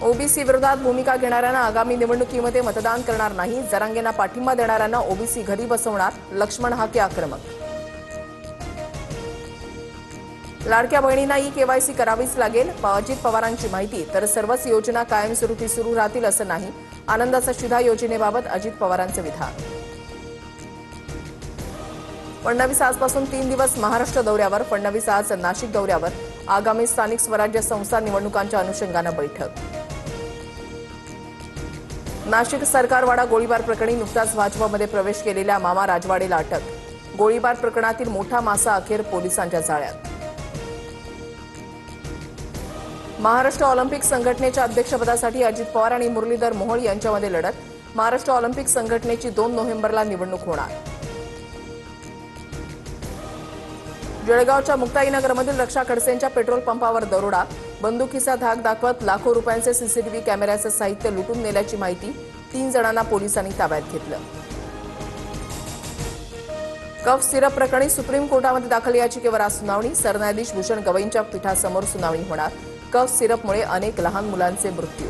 OBC विरोधात भूमिका घेणाऱ्यांना आगामी निवडणुकीमध्ये मतदान करणार नाही. जरांगेंना पाठिंबा देणाऱ्यांना ओबीसी घरी बसवणार. लक्ष्मण हाके आक्रमक. लाडक्या बहिणींना ई केवायसी करावीच लागेल. अजित पवारांची माहिती. तर सर्वच योजना कायमस्वरूपी सुरू राहतील असं नाही. आनंदाचा शिधा योजनेबाबत अजित पवारांचे विधान. फडणवीस आजपासून 3 दिवस महाराष्ट्र दौऱ्यावर. फडणवीस आज नाशिक दौऱ्यावर. आगामी स्थानिक स्वराज्य संस्था निवडणुकांच्या अनुषंगानं बैठक. नाशिक सरकारवाडा गोळीबार प्रकरणी नुकताच भाजपमध्ये प्रवेश केलेल्या मामा राजवाडेला अटक. गोळीबार प्रकरणातील मोठा मासा अखेर पोलिसांच्या जाळ्यात. महाराष्ट्र ऑलिम्पिक संघटनेच्या अध्यक्षपदासाठी अजित पवार आणि मुरलीधर मोहोळ यांच्यामध्ये लढत. महाराष्ट्र ऑलिम्पिक संघटनेची 2 नोव्हेंबरला निवडणूक होणार. जळगावच्या मुक्ताईनगरमधील रक्षा खडसेंच्या पेट्रोल पंपावर दरोडा. बंदुकीचा धाक दाखवत लाखो रुपयांचे सीसीटीव्ही कॅमेऱ्याचं साहित्य लुटून नेल्याची माहिती. 3 जणांना पोलिसांनी ताब्यात घेतलं. कफ सिरप प्रकरणी सुप्रीम कोर्टामध्ये दाखल याचिकेवर आज सुनावणी. सरन्यायाधीश भूषण गवईंच्या पीठासमोर सुनावणी होणार. कफ सिरपमुळे अनेक लहान मुलांचे मृत्यू.